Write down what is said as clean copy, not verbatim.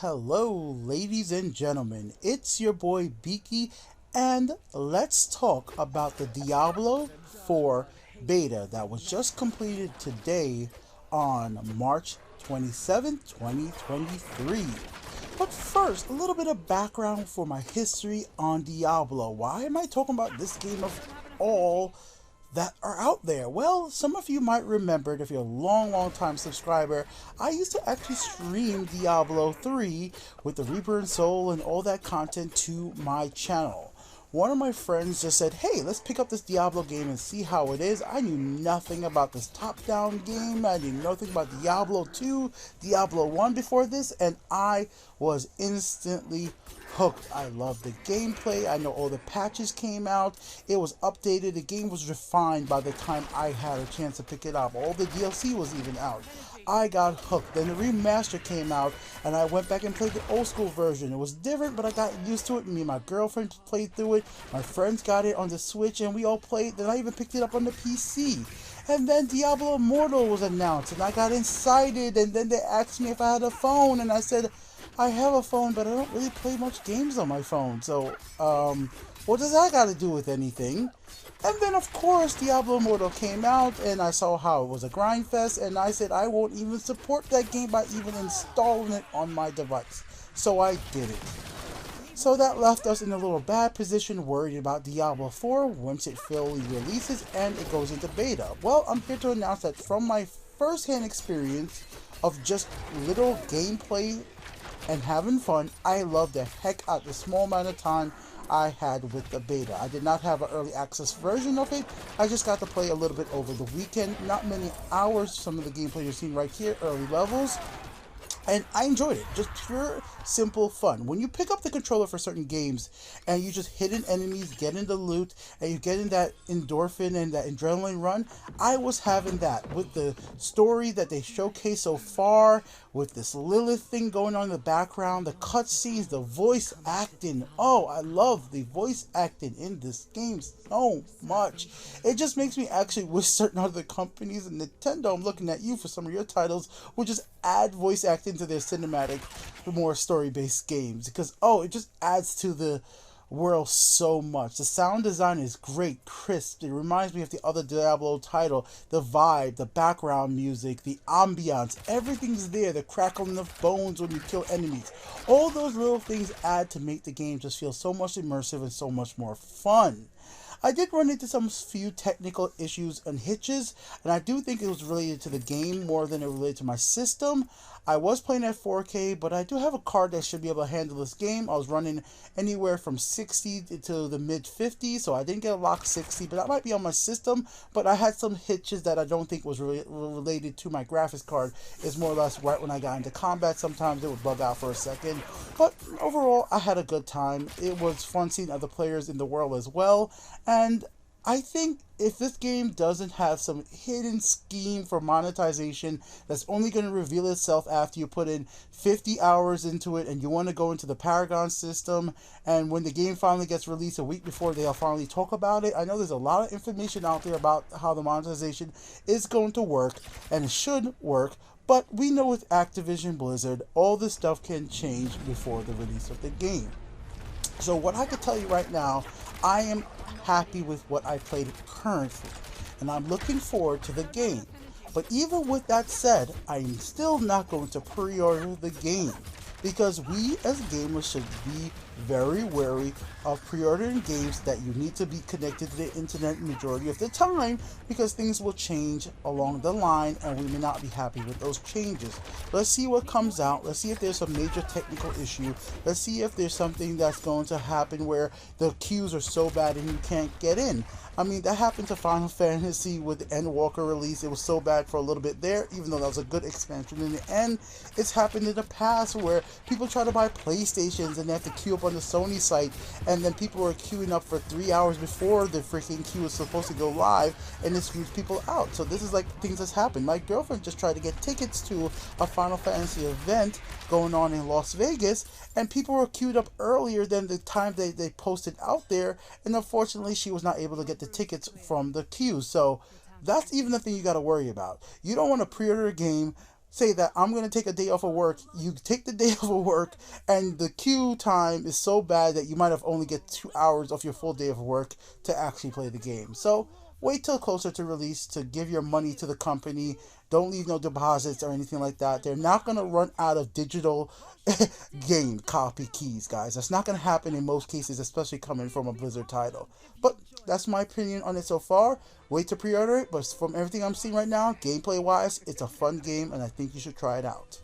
Hello, ladies and gentlemen. It's your boy Beaky, and let's talk about the Diablo 4 beta that was just completed today on March 27th, 2023. But first, a little bit of background for my history on Diablo. Why am I talking about this game of all that are out there? Well, some of you might remember it if you're a long time subscriber. I used to actually stream Diablo 3 with the Reaper and Soul and all that content to my channel. One of my friends just said, hey, let's pick up this Diablo game and see how it is. I knew nothing about this top-down game. I knew nothing about Diablo 2, Diablo 1 before this, and I was instantly hooked. I loved the gameplay. I know all the patches came out. It was updated. The game was refined by the time I had a chance to pick it up. All the DLC was even out. I got hooked. Then the remaster came out, and I went back and played the old school version. It was different, but I got used to it. Me and my girlfriend played through it. My friends got it on the Switch, and we all played. Then I even picked it up on the PC. And then Diablo Immortal was announced, and I got excited. And then they asked me if I had a phone, and I said, I have a phone, but I don't really play much games on my phone. So, what does that got to do with anything? And then, of course, Diablo Immortal came out, and I saw how it was a grind fest, and I said I won't even support that game by even installing it on my device. So I did it. So that left us in a little bad position, worried about Diablo 4 once it fully releases and it goes into beta. Well, I'm here to announce that from my first-hand experience of just little gameplay and having fun, I loved the heck out the small amount of time I had with the beta. I did not have an early access version of it. I just got to play a little bit over the weekend. Not many hours. Some of the gameplay you're seeing right here, early levels. And I enjoyed it. Just pure, simple fun. When you pick up the controller for certain games and you just hitting enemies, getting the loot, and you're getting that endorphin and that adrenaline run, I was having that with the story that they showcased so far, with this Lilith thing going on in the background, the cutscenes, the voice acting. Oh, I love the voice acting in this game so much. It just makes me actually wish certain other companies, and Nintendo, I'm looking at you for some of your titles, would just add voice acting to their cinematic, more story-based games, because it just adds to the world so much. The sound design is great, crisp. It reminds me of the other Diablo title. The vibe, the background music, the ambiance, everything's there. The crackling of bones when you kill enemies. All those little things add to make the game just feel so much immersive and so much more fun. I did run into some few technical issues and hitches, and I do think it was related to the game more than it related to my system. I was playing at 4K, but I do have a card that should be able to handle this game. I was running anywhere from 60 to the mid 50s, so I didn't get a lock 60, but that might be on my system. But I had some hitches that I don't think was related to my graphics card. It's more or less right when I got into combat. Sometimes it would bug out for a second, but overall I had a good time. It was fun seeing other players in the world as well, and I think if this game doesn't have some hidden scheme for monetization that's only going to reveal itself after you put in 50 hours into it and you want to go into the Paragon system, and when the game finally gets released a week before they'll finally talk about it. I know there's a lot of information out there about how the monetization is going to work, and it should work, but we know with Activision Blizzard, all this stuff can change before the release of the game. So what I can tell you right now, I am happy with what I played currently, and I'm looking forward to the game. But even with that said, I'm still not going to pre-order the game, because we as gamers should be very wary of pre-ordering games that you need to be connected to the internet majority of the time, because things will change along the line and we may not be happy with those changes. Let's see what comes out. Let's see if there's a major technical issue. Let's see if there's something that's going to happen where the queues are so bad and you can't get in. I mean, that happened to Final Fantasy with the Endwalker release. It was so bad for a little bit there, even though that was a good expansion in the end. It's happened in the past where people try to buy PlayStations and they have to queue up on the Sony site, and then people were queuing up for 3 hours before the freaking queue was supposed to go live, and it screws people out. So this is like things that's happened. My girlfriend just tried to get tickets to a Final Fantasy event going on in Las Vegas, and people were queued up earlier than the time they posted out there, and unfortunately she was not able to get the tickets from the queue. So that's even the thing you got to worry about. You don't want to pre-order a game, say that I'm going to take a day off of work. You take the day off of work, and the queue time is so bad that you might have only get 2 hours of your full day of work to actually play the game. So wait till closer to release to give your money to the company. Don't leave no deposits or anything like that. They're not going to run out of digital game copy keys, guys. That's not going to happen in most cases, especially coming from a Blizzard title. But that's my opinion on it so far. Wait to pre-order it, but from everything I'm seeing right now, gameplay wise, it's a fun game and I think you should try it out.